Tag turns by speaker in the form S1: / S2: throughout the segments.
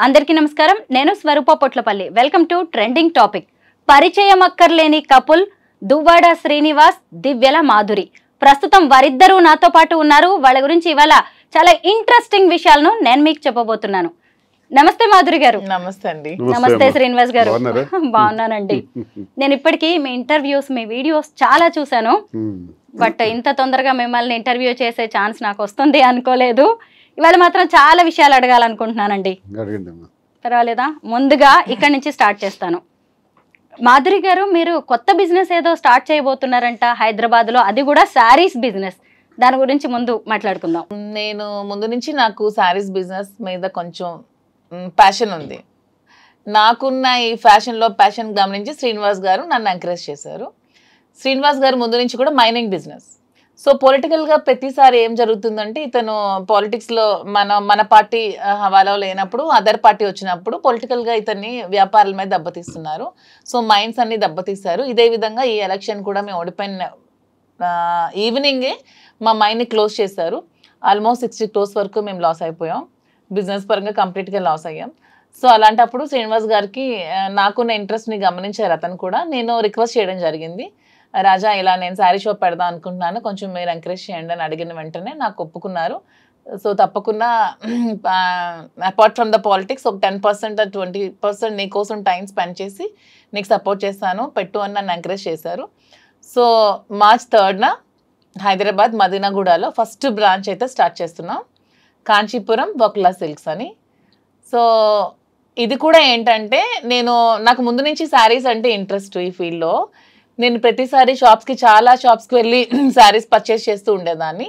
S1: అందరికీ నమస్కారం. నేను Swaroopa Potlapalli. Welcome to trending topic. పరిచయం అక్కర్లేని కపుల్ దువ్వాడ శ్రీనివాస్, దివ్యల మాధురి. ప్రస్తుతం వారిద్దరూ నాతో పాటు ఉన్నారు. వాళ్ళ గురించి ఇవాళ చాలా ఇంట్రెస్టింగ్ విషయాలను నేను మీకు చెప్పబోతున్నాను. నమస్తే మాధురి గారు.
S2: నమస్తే అండి.
S1: నమస్తే శ్రీనివాస్ గారు. బాగున్నానండి. నేను ఇప్పటికీ మీ ఇంటర్వ్యూస్, మీ వీడియోస్ చాలా చూశాను. బట్ ఇంత తొందరగా మిమ్మల్ని ఇంటర్వ్యూ చేసే ఛాన్స్ నాకు వస్తుంది అనుకోలేదు. ఇవాళ మాత్రం చాలా విషయాలు అడగాలనుకుంటున్నానండి. పర్వాలేదా? ముందుగా ఇక్కడి నుంచి స్టార్ట్ చేస్తాను. మాధురి గారు, మీరు కొత్త బిజినెస్ ఏదో స్టార్ట్ చేయబోతున్నారంట హైదరాబాద్ లో, అది కూడా శారీస్ బిజినెస్. దాని గురించి ముందు మాట్లాడుకుందాం.
S2: నేను ముందు నుంచి నాకు శారీస్ బిజినెస్ మీద కొంచెం ప్యాషన్ ఉంది. నాకున్న ఈ ఫ్యాషన్లో ప్యాషన్ గమనించి శ్రీనివాస్ గారు నన్ను ఎంకరేజ్ చేశారు. శ్రీనివాస్ గారు ముందు నుంచి కూడా మైనింగ్ బిజినెస్. సో పొలిటికల్గా ప్రతిసారి ఏం జరుగుతుందంటే, ఇతను పాలిటిక్స్లో మన పార్టీ హవాలో లేనప్పుడు అదర్ పార్టీ వచ్చినప్పుడు పొలిటికల్గా ఇతన్ని వ్యాపారాల మీద దెబ్బతీస్తున్నారు. సో మైండ్స్ అన్ని దెబ్బతీశారు. ఇదే విధంగా ఈ ఎలక్షన్ కూడా మేము ఓడిపోయిన ఈవినింగే మా మైండ్ని క్లోజ్ చేశారు. ఆల్మోస్ట్ 60 crores వరకు మేము లాస్ అయిపోయాం. బిజినెస్ పరంగా కంప్లీట్గా లాస్ అయ్యాం. సో అలాంటప్పుడు శ్రీనివాస్ గారికి నాకున్న ఇంట్రెస్ట్ని గమనించారు. అతను కూడా నేను రిక్వెస్ట్ చేయడం జరిగింది, రాజా ఇలా నేను శారీ షాప్ పెడదాం అనుకుంటున్నాను, కొంచెం మీరు ఎంకరేజ్ చేయండి అని అడిగిన వెంటనే నాకు ఒప్పుకున్నారు. సో తప్పకుండా అపార్ట్ ఫ్రమ్ ద పాలిటిక్స్ ఒక 10% 20% నీ కోసం టైం స్పెండ్ చేసి నీకు సపోర్ట్ చేస్తాను, పెట్టు అని నన్ను ఎంకరేజ్ చేశారు. సో March 3rd హైదరాబాద్ మదీనాగూడలో ఫస్ట్ బ్రాంచ్ అయితే స్టార్ట్ చేస్తున్నాం, కాంచీపురం వకులా సిల్క్స్ అని. సో ఇది కూడా ఏంటంటే, నాకు ముందు నుంచి శారీస్ అంటే ఇంట్రెస్ట్. ఈ ఫీల్డ్లో నేను ప్రతిసారి చాలా షాప్స్కి వెళ్ళి శారీస్ పర్చేస్ చేస్తూ ఉండేదాన్ని.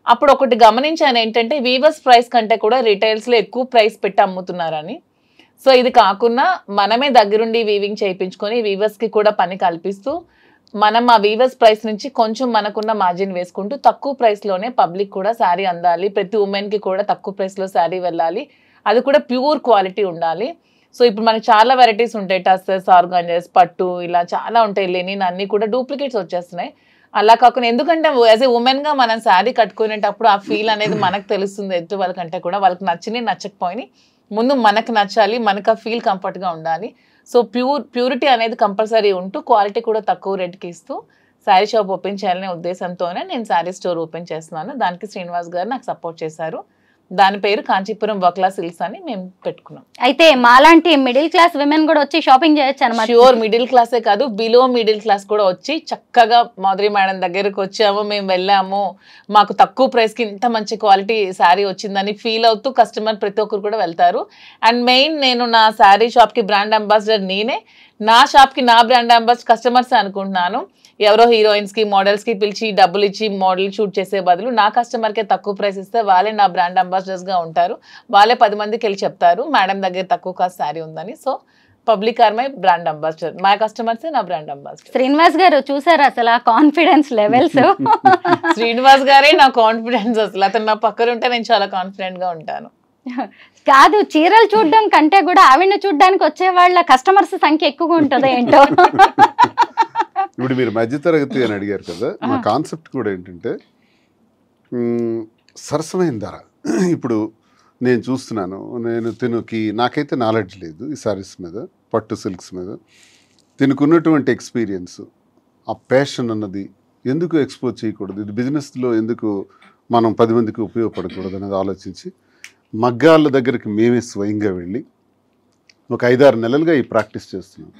S2: అప్పుడు ఒకటి గమనించాను ఏంటంటే, వీవర్స్ ప్రైస్ కంటే కూడా రిటైల్స్లో ఎక్కువ ప్రైస్ పెట్టి అమ్ముతున్నారని. సో ఇది కాకుండా మనమే దగ్గరుండి వీవింగ్ చేయించుకొని వీవర్స్కి కూడా పని కల్పిస్తూ మనం ఆ వీవర్స్ ప్రైస్ నుంచి కొంచెం మనకున్న మార్జిన్ వేసుకుంటూ తక్కువ ప్రైస్లోనే పబ్లిక్ కూడా శారీ అందాలి, ప్రతి ఉమెన్కి కూడా తక్కువ ప్రైస్లో శారీ వెళ్ళాలి, అది కూడా ప్యూర్ క్వాలిటీ ఉండాలి. సో ఇప్పుడు మనకి చాలా వెరైటీస్ ఉంటాయి, టస్సెస్, ఆర్గాంజెస్, పట్టు, ఇలా చాలా ఉంటాయి. లెనిన్ అన్నీ కూడా డూప్లికేట్స్ వచ్చేస్తున్నాయి. అలా కాకుండా, ఎందుకంటే యాజ్ ఏ ఉమెన్గా మనం శారీ కట్టుకునేటప్పుడు ఆ ఫీల్ అనేది మనకు తెలుస్తుంది. ఎదుటి వాళ్ళకంటే కూడా వాళ్ళకి నచ్చినాయి నచ్చకపోయినాయి, ముందు మనకు నచ్చాలి, మనకు ఆ ఫీల్ కంఫర్ట్గా ఉండాలి. సో ప్యూరిటీ అనేది కంపల్సరీ ఉంటూ క్వాలిటీ కూడా తక్కువ రేటుకి ఇస్తూ శారీ షాప్ ఓపెన్ చేయాలనే ఉద్దేశంతోనే నేను శారీ స్టోర్ ఓపెన్ చేస్తున్నాను. దానికి శ్రీనివాస్ గారు నాకు సపోర్ట్ చేశారు. దాని పేరు కాంచీపురం వకులా సిల్క్స్ అని మేము పెట్టుకున్నాం.
S1: అయితే మాలాంటి మిడిల్ క్లాస్ విమెన్ కూడా వచ్చి షాపింగ్ చేయొచ్చు అన్నమాట.
S2: ష్యూర్, మిడిల్ క్లాసే కాదు, బిలో మిడిల్ క్లాస్ కూడా వచ్చి చక్కగా మాధురి మేడం దగ్గరకు వచ్చాము, మేము వెళ్ళాము, మాకు తక్కువ ప్రైస్కి ఇంత మంచి క్వాలిటీ శారీ వచ్చిందని ఫీల్ అవుతూ కస్టమర్ ప్రతి ఒక్కరు కూడా వెళ్తారు. అండ్ మెయిన్, నేను నా శారీ షాప్కి బ్రాండ్ అంబాసిడర్ నేనే, నా షాప్కి నా బ్రాండ్ అంబాసిడర్ కస్టమర్స్ అనుకుంటున్నాను. ఎవరో హీరోయిన్స్కి, మోడల్స్కి పిలిచి డబ్బులు ఇచ్చి మోడల్ షూట్ చేసే బదులు నా కస్టమర్కే తక్కువ ప్రైస్ ఇస్తే వాళ్ళే నా బ్రాండ్ అంబాసిడర్స్గా ఉంటారు. వాళ్ళే 10 మందికి వెళ్ళి చెప్తారు మేడం దగ్గర తక్కువ కాస్ట్ శారీ ఉందని. So public are my brand ambassador, మా కస్టమర్సే నా బ్రాండ్ అంబాసిడర్.
S1: శ్రీనివాస్ గారు చూసారు అసలు ఆ కాన్ఫిడెన్స్ లెవెల్స్.
S2: శ్రీనివాస్ గారే నా కాన్ఫిడెన్స్. అసలు అతను నా పక్కన ఉంటే నేను చాలా కాన్ఫిడెంట్గా ఉంటాను.
S1: కాదు, చీరలు చూడడం కంటే కూడా ఆవిడని చూడడానికి వచ్చే వాళ్ళ కస్టమర్స్ సంఖ్య ఎక్కువగా ఉంటుందో ఏంటో.
S3: ఇప్పుడు మీరు మధ్యతరగతి అని అడిగారు కదా, మా కాన్సెప్ట్ కూడా ఏంటంటే సరసమైన ధర. ఇప్పుడు నేను చూస్తున్నాను, నాకైతే నాలెడ్జ్ లేదు ఈ సారీస్ మీద, పట్టు సిల్క్స్ మీద. తినుకున్నటువంటి ఎక్స్పీరియన్స్, ఆ ప్యాషన్ అన్నది ఎందుకు ఎక్స్పోజ్ చేయకూడదు, ఇది బిజినెస్లో ఎందుకు మనం 10 మందికి ఉపయోగపడకూడదు అనేది ఆలోచించి మగ్గాళ్ళ దగ్గరికి మేమే స్వయంగా వెళ్ళి ఒక 5-6 నెలలుగా ఈ ప్రాక్టీస్ చేస్తున్నాం.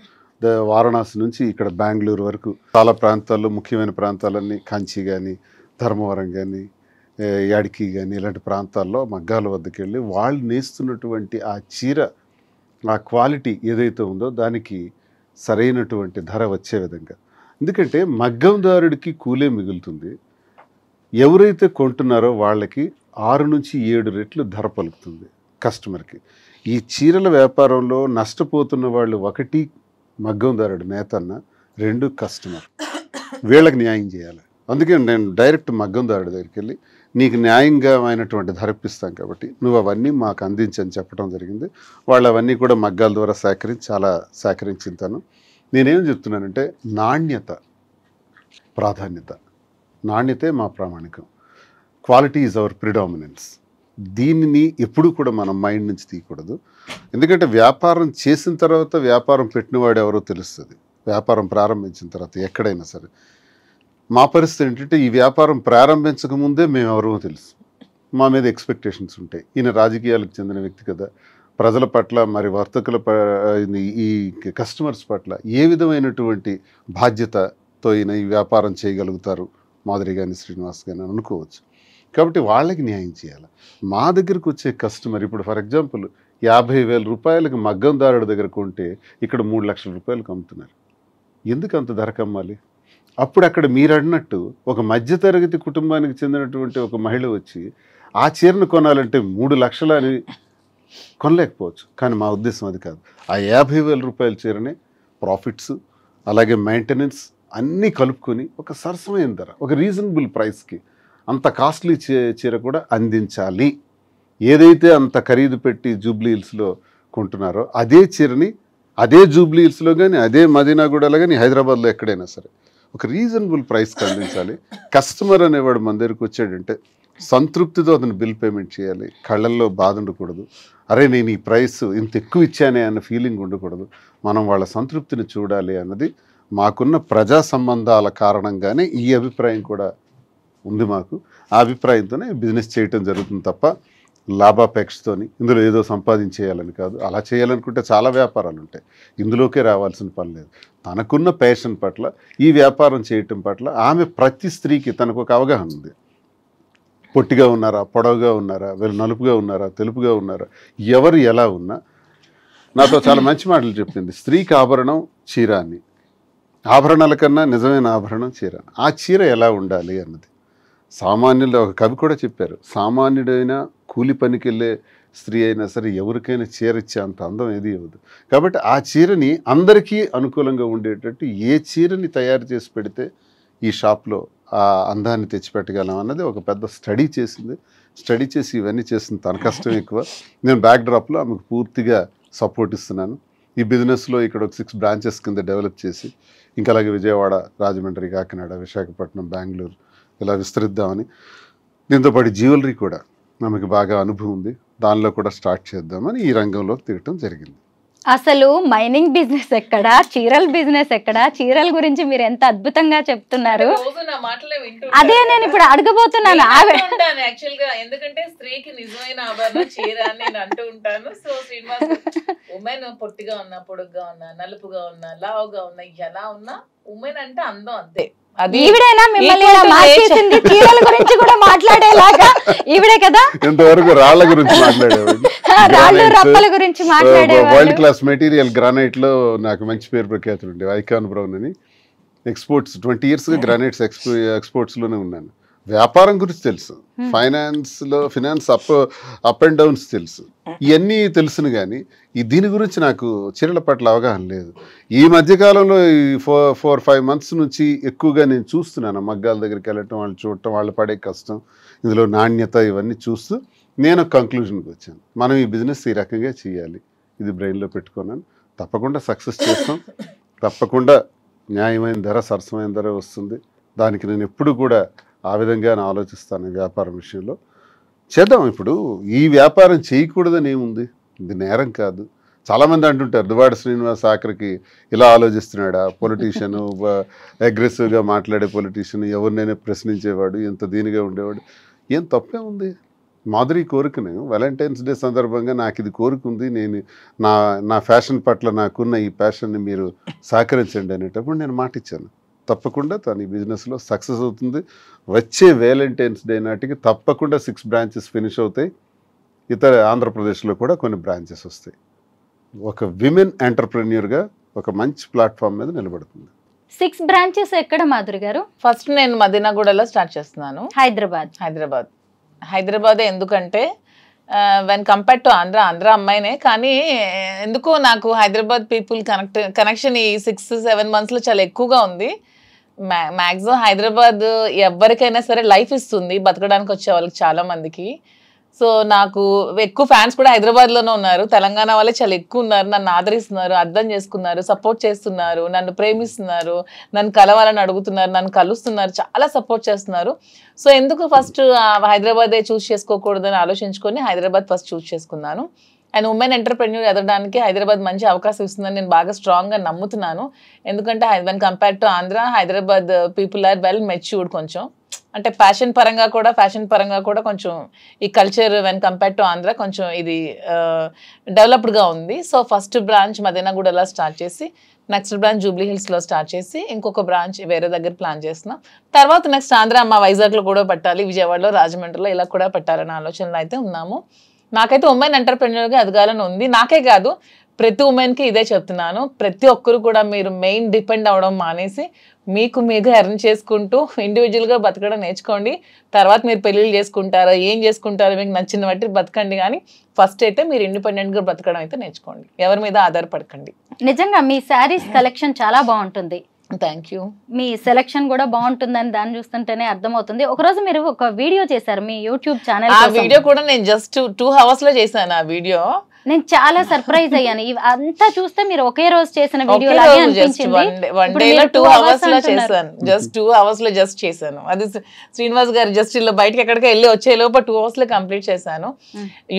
S3: వారణాసి నుంచి ఇక్కడ బెంగళూరు వరకు చాలా ప్రాంతాల్లో, ముఖ్యమైన ప్రాంతాలన్నీ కంచి కానీ, ధర్మవరం కానీ, యాడికి కానీ, ఇలాంటి ప్రాంతాల్లో మగ్గాల వద్దకు వెళ్ళి వాళ్ళు నేస్తున్నటువంటి ఆ చీర, ఆ క్వాలిటీ ఏదైతే ఉందో దానికి సరైనటువంటి ధర వచ్చే విధంగా. ఎందుకంటే మగ్గందారుడికి కూలే మిగులుతుంది, ఎవరైతే కొంటున్నారో వాళ్ళకి 6 నుంచి 7 రెట్లు ధర పలుకుతుంది కస్టమర్కి. ఈ చీరల వ్యాపారంలో నష్టపోతున్న వాళ్ళు, 1 మగ్గందారుడు నేతన్న, 2 కస్టమర్. వీళ్ళకి న్యాయం చేయాలి. అందుకే నేను డైరెక్ట్ మగ్గందారుడి దగ్గరికి వెళ్ళి నీకు న్యాయంగా అయినటువంటి ధర ఇప్పిస్తాం కాబట్టి నువ్వు అవన్నీ మాకు అందించని చెప్పడం జరిగింది. వాళ్ళు అవన్నీ కూడా మగ్గాల ద్వారా చాలా సేకరించుతాను. నేనేం చెప్తున్నానంటే, నాణ్యత ప్రాధాన్యత, నాణ్యతే మా ప్రామాణికం. Quality is our predominance. దీనిని ఎప్పుడూ కూడా మనం మైండ్ నుంచి తీయకూడదు. ఎందుకంటే వ్యాపారం చేసిన తర్వాత వ్యాపారం పెట్టినవాడు ఎవరో తెలుస్తుంది, వ్యాపారం ప్రారంభించిన తర్వాత ఎక్కడైనా సరే. మా పరిస్థితి ఏంటంటే ఈ వ్యాపారం ప్రారంభించక ముందే మేము ఎవరో తెలుసు, మా మీద ఎక్స్పెక్టేషన్స్ ఉంటాయి. ఈయన రాజకీయాలకు చెందిన వ్యక్తి కదా, ప్రజల పట్ల మరి వర్తకుల ఈ కస్టమర్స్ పట్ల ఏ విధమైనటువంటి బాధ్యతతో ఈయన ఈ వ్యాపారం చేయగలుగుతారు మాధురి కానీ శ్రీనివాస్ కానీ అనుకోవచ్చు. కాబట్టి వాళ్ళకి న్యాయం చేయాలి. మా దగ్గరకు వచ్చే కస్టమర్ ఇప్పుడు ఫర్ ఎగ్జాంపుల్ 50,000 రూపాయలకి మగ్గందారుడి దగ్గర కొంటే ఇక్కడ 3 లక్షల రూపాయలకు అమ్ముతున్నారు. ఎందుకు అంత ధరకు అమ్మాలి? అప్పుడు అక్కడ మీరు అన్నట్టు ఒక మధ్యతరగతి కుటుంబానికి చెందినటువంటి ఒక మహిళ వచ్చి ఆ చీరను కొనాలంటే 3 లక్షలు అని కొనలేకపోవచ్చు. కానీ మా ఉద్దేశం అది కాదు. ఆ 50,000 రూపాయల చీరనే ప్రాఫిట్స్ అలాగే మెయింటెనెన్స్ అన్నీ కలుపుకొని ఒక సరసమైన ధర, ఒక రీజనబుల్ ప్రైస్కి అంత కాస్ట్లీ చీర కూడా అందించాలి. ఏదైతే అంత ఖరీదు పెట్టి జూబ్లీ హిల్స్లో కొంటున్నారో అదే చీరని అదే జూబ్లీ హిల్స్లో కానీ అదే మదీనాగూడలో కానీ హైదరాబాద్లో ఎక్కడైనా సరే ఒక రీజనబుల్ ప్రైస్కి అందించాలి. కస్టమర్ అనేవాడు మన దగ్గరికి వచ్చాడంటే సంతృప్తితో అతను బిల్ పేమెంట్ చేయాలి. కళ్ళల్లో బాధ ఉండకూడదు, అరే నేను ఈ ప్రైస్ ఇంత ఎక్కువ ఇచ్చానే అన్న ఫీలింగ్ ఉండకూడదు. మనం వాళ్ళ సంతృప్తిని చూడాలి అన్నది మాకున్న ప్రజా సంబంధాల కారణంగానే ఈ అభిప్రాయం కూడా ఉంది మాకు. ఆ అభిప్రాయంతోనే బిజినెస్ చేయటం జరుగుతుంది తప్ప లాభాపేక్షతోని ఇందులో ఏదో సంపాదించేయాలని కాదు. అలా చేయాలనుకుంటే చాలా వ్యాపారాలు ఉంటాయి, ఇందులోకే రావాల్సిన పని లేదు. తనకున్న ప్యాషన్ పట్ల ఈ వ్యాపారం చేయటం పట్ల ఆమె ప్రతి స్త్రీకి తనకు ఒక అవగాహన ఉంది. పొట్టిగా ఉన్నారా, పొడవుగా ఉన్నారా, వీళ్ళు నలుపుగా ఉన్నారా, తెలుపుగా ఉన్నారా, ఎవరు ఎలా ఉన్నా నాతో చాలా మంచి మాటలు చెప్పింది. స్త్రీకి ఆభరణం చీర అని, ఆభరణాల కన్నా నిజమైన ఆభరణం చీర. ఆ చీర ఎలా ఉండాలి అన్నది సామాన్యులు, ఒక కవి కూడా చెప్పారు, సామాన్యుడైన కూలి పనికి వెళ్ళే స్త్రీ అయినా సరే ఎవరికైనా చీర ఇచ్చే అంత అందం ఏది ఇవ్వదు. కాబట్టి ఆ చీరని అందరికీ అనుకూలంగా ఉండేటట్టు ఏ చీరని తయారు చేసి పెడితే ఈ షాప్లో ఆ అందాన్ని తెచ్చిపెట్టగలం అన్నది ఒక పెద్ద స్టడీ చేసింది. స్టడీ చేసి ఇవన్నీ చేసింది. తన కష్టం ఎక్కువ, నేను బ్యాక్డ్రాప్లో ఆమెకు పూర్తిగా సపోర్ట్ ఇస్తున్నాను. ఈ బిజినెస్లో ఇక్కడ ఒక 6 బ్రాంచెస్ కింద డెవలప్ చేసి ఇంకా అలాగే విజయవాడ, రాజమండ్రి, కాకినాడ, విశాఖపట్నం, బెంగళూరు ఇలా విస్తరిద్దామని, దీంతోపాటు జ్యువెలరీ కూడా మనకి బాగా అనుభవం ఉంది, దానిలో కూడా స్టార్ట్ చేద్దామని ఈ రంగంలోకి దిగటం జరిగింది.
S1: అసలు మైనింగ్ బిజినెస్ ఎక్కడ, చీరల బిజినెస్ ఎక్కడ? చీరల గురించి మీరు ఎంత అద్భుతంగా చెప్తున్నారు. అదే నేను ఇప్పుడు అడగబోతున్నాను.
S2: యాక్చువల్ గా ఎందుకంటే స్త్రీకి నిజమైన ఆభరణం చీర అని నేను అంటూ ఉంటాను. సో శ్రీనివాస్ ఉమెన్ పొట్టిగా ఉన్నా, పొడుగ్గా ఉన్నా, నలుపుగా ఉన్నా, లావుగా ఉన్నా, ఎలా ఉన్నా ఉమెన్ అంటే అందం అంతే.
S1: ఈవిడేనా మిమ్మల్ని ఇలా మార్చేసింది? చీరల గురించి కూడా మాట్లాడేలాగా ఈవిడే కదా.
S3: ఇంతవరకు రాళ్ల గురించి మాట్లాడేవాడు,
S1: రాళ్ళు రప్పల గురించి మాట్లాడేవాడు.
S3: వరల్డ్ క్లాస్ మెటీరియల్ గ్రానైట్ లో నాకు మంచి పేరు ప్రఖ్యాతులు ఉండే ఐకాన్ బ్రౌన్ అని. ఎక్స్పోర్ట్స్ 20 years గా గ్రానైట్స్ ఎక్స్పోర్ట్స్ లోనే ఉన్నాను. వ్యాపారం గురించి తెలుసు, ఫైనాన్స్ అప్ అండ్ డౌన్స్ తెలుసు, ఇవన్నీ తెలుసును. కానీ దీని గురించి నాకు చీరల పట్ల అవగాహన లేదు. ఈ మధ్యకాలంలో ఈ 4-5 months నుంచి ఎక్కువగా నేను చూస్తున్నాను. మగ్గాల దగ్గరికి వెళ్ళటం, వాళ్ళు చూడటం, వాళ్ళు పడే కష్టం, ఇందులో నాణ్యత, ఇవన్నీ చూస్తూ నేను ఒక కంక్లూజన్కి వచ్చాను. మనం ఈ బిజినెస్ ఈ రకంగా చేయాలి, ఇది బ్రెయిన్లో పెట్టుకున్నాను. తప్పకుండా సక్సెస్ చేస్తాం, తప్పకుండా న్యాయమైన ధర, సరసమైన ధర వస్తుంది. దానికి నేను ఎప్పుడు కూడా ఆ విధంగా ఆలోచిస్తాను. వ్యాపారం విషయంలో చేద్దాం. ఇప్పుడు ఈ వ్యాపారం చేయకూడదని ఏముంది, ఇది నేరం కాదు. చాలామంది అంటుంటారు దువ్వాడ శ్రీనివాస్ ఆఖరికి ఇలా ఆలోచిస్తున్నాడా, పొలిటీషియన్, అగ్రెసివ్గా మాట్లాడే పొలిటీషియన్, ఎవరినైనా ప్రశ్నించేవాడు, ఎంత దీనిగా ఉండేవాడు. ఏం తప్పే ఉంది? మాధురి కోరికను వాలంటైన్స్ డే సందర్భంగా నాకు ఇది కోరిక ఉంది, నేను నా ఫ్యాషన్ పట్ల నాకున్న ఈ ప్యాషన్ని మీరు సహకరించండి అనేటప్పుడు నేను మాట ఇచ్చాను. తప్పకుండా తను ఈ బిజినెస్లో సక్సెస్ అవుతుంది. వచ్చే వాలంటైన్స్ డే నాటికి తప్పకుండా 6 branches ఫినిష్ అవుతాయి. ఇతర ఆంధ్రప్రదేశ్లో కూడా కొన్ని బ్రాంచెస్ వస్తాయి. ఒక విమెన్ ఎంటర్ప్రెన్యూర్గా ఒక మంచి ప్లాట్ఫామ్ మీద నిలబడుతుంది.
S1: 6 branches ఎక్కడ మాధురి గారు?
S2: ఫస్ట్ నేను మదీనాగూడలో స్టార్ట్ చేస్తున్నాను. హైదరాబాద్ ఎందుకంటే వెన్ కంపేర్ టు ఆంధ్ర అమ్మాయినే, కానీ ఎందుకో నాకు హైదరాబాద్ పీపుల్ కనెక్షన్ ఈ 6-7 monthsలో చాలా ఎక్కువగా ఉంది. మ్యాక్సిమం హైదరాబాద్ ఎవరికైనా సరే లైఫ్ ఇస్తుంది, బతకడానికి వచ్చే వాళ్ళకి చాలా మందికి. సో నాకు ఎక్కువ ఫ్యాన్స్ కూడా హైదరాబాద్లోనే ఉన్నారు. తెలంగాణ వాళ్ళే చాలా ఎక్కువ ఉన్నారు. నన్ను ఆదరిస్తున్నారు, అర్థం చేసుకున్నారు, సపోర్ట్ చేస్తున్నారు, నన్ను ప్రేమిస్తున్నారు, నన్ను కలవాలని అడుగుతున్నారు, నన్ను కలుస్తున్నారు, చాలా సపోర్ట్ చేస్తున్నారు. సో ఎందుకు ఫస్ట్ హైదరాబాదే చూస్ చేసుకోకూడదని ఆలోచించుకొని హైదరాబాద్ ఫస్ట్ చూస్ చేసుకున్నాను. అండ్ ఉమెన్ ఎంటర్ప్రెన్యూర్ ఎదగడానికి హైదరాబాద్ మంచి అవకాశం ఇస్తుందని నేను బాగా స్ట్రాంగ్గా నమ్ముతున్నాను. ఎందుకంటే when compare to Andhra, Hyderabad people are well matured. కొంచెం అంటే ఫ్యాషన్ పరంగా కూడా కొంచెం ఈ culture when compare to Andhra కొంచెం ఇది డెవలప్డ్గా ఉంది. సో ఫస్ట్ బ్రాంచ్ మదీనాగూడలో స్టార్ట్ చేసి, నెక్స్ట్ బ్రాంచ్ జూబ్లీ హిల్స్లో స్టార్ట్ చేసి, ఇంకొక బ్రాంచ్ వేరే దగ్గర ప్లాన్ చేస్తున్నాం. తర్వాత నెక్స్ట్ ఆంధ్ర వైజాగ్లో కూడా పెట్టాలి, విజయవాడలో, రాజమండ్రిలో ఇలా కూడా పెట్టాలనే ఆలోచనలో అయితే ఉన్నాము. నాకైతే ఉమెన్ ఎంటర్ప్రెన్యూర్గా ఎదగాలని ఉంది. నాకే కాదు, ప్రతి ఉమెన్కి ఇదే చెప్తున్నాను. ప్రతి ఒక్కరు కూడా మీరు మెయిన్ డిపెండ్ అవ్వడం మానేసి మీకు మీగా ఎర్న్ చేసుకుంటూ ఇండివిజువల్గా బతకడం నేర్చుకోండి. తర్వాత మీరు పెళ్ళిళ్ళు చేసుకుంటారో ఏం చేసుకుంటారో మీకు నచ్చిన బట్టి బతకండి, కానీ ఫస్ట్ అయితే మీరు ఇండిపెండెంట్గా బతకడం అయితే నేర్చుకోండి. ఎవరి మీద ఆధారపడకండి.
S1: నిజంగా మీ శారీస్ కలెక్షన్ చాలా బాగుంటుంది.
S2: Thank you.
S1: మీ సెలక్షన్ కూడా బాగుంటుందని దాన్ని చూస్తుంటేనే అర్థమవుతుంది. ఒకరోజు మీరు ఒక వీడియో చేశారు మీ యూట్యూబ్ ఛానల్.
S2: ఆ వీడియో కూడా నేను జస్ట్ 2 hours లో చేశాను. ఆ వీడియో
S1: నేను చాలా సర్ప్రైజ్ అయ్యాను. అంతా చూస్తే మీరు ఒకే రోజు చేసిన వీడియో లాగే అనిపించింది.
S2: వన్ డేలో 2 hours లో చేశాను. జస్ట్ 2 hours లో జస్ట్ చేశాను. అది శ్రీనివాస్ గారు జస్ట్ ఇలా బయటకి ఎక్కడికి వెళ్ళి వచ్చే లోపు 2 hours లో కంప్లీట్ చేశాను.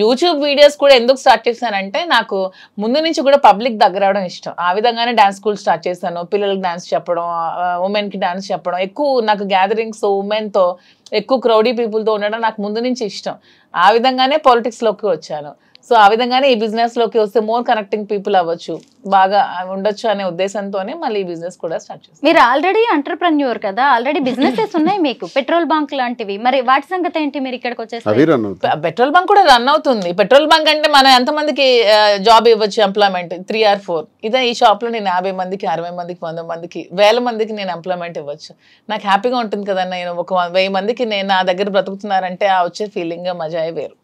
S2: యూట్యూబ్ వీడియోస్ కూడా ఎందుకు స్టార్ట్ చేశానంటే నాకు ముందు నుంచి కూడా పబ్లిక్ దగ్గర అవడం ఇష్టం. ఆ విధంగానే డాన్స్ స్కూల్ స్టార్ట్ చేశాను. పిల్లలకి డాన్స్ చెప్పడం, ఉమెన్ కి డాన్స్ చెప్పడం, ఎక్కువ నాకు గ్యాదరింగ్స్ ఉమెన్ తో ఎక్కువ క్రౌడీ పీపుల్ తో ఉండడం నాకు ముందు నుంచి ఇష్టం. ఆ విధంగానే పాలిటిక్స్ లోకి వచ్చాను. సో ఆ విధంగానే ఈ బిజినెస్ లోకి వస్తే మోర్ కనెక్టింగ్ పీపుల్ అవ్వచ్చు, బాగా ఉండొచ్చు అనే ఉద్దేశంతోనే మళ్ళీ ఈ బిజినెస్ కూడా స్టార్ట్ చేస్తాను.
S1: మీరు ఆల్రెడీ ఎంటర్ప్రెన్యూర్ కదా, ఆల్రెడీ బిజినెసెస్ ఉన్నాయి మీకు, పెట్రోల్ బంక్ లాంటివి. మరి వాటి సంగతి ఏంటి? మీరు ఇక్కడికి వచ్చేసి
S2: పెట్రోల్ బంక్ కూడా రన్ అవుతుంది. పెట్రోల్ బంక్ అంటే మనం ఎంతమందికి జాబ్ ఇవ్వచ్చు? Employment 3 or 4. ఇదే ఈ షాప్ లో నేను 50 మందికి, 60 మందికి, 100 మందికి, 1000 మందికి నేను ఎంప్లాయ్మెంట్ ఇవ్వచ్చు. నాకు హ్యాపీగా ఉంటుంది కదా. నేను ఒక 1000 మందికి నేను నా దగ్గర బ్రతుకుతున్నారంటే ఆ వచ్చే ఫీలింగ్ మజాయే వేరు.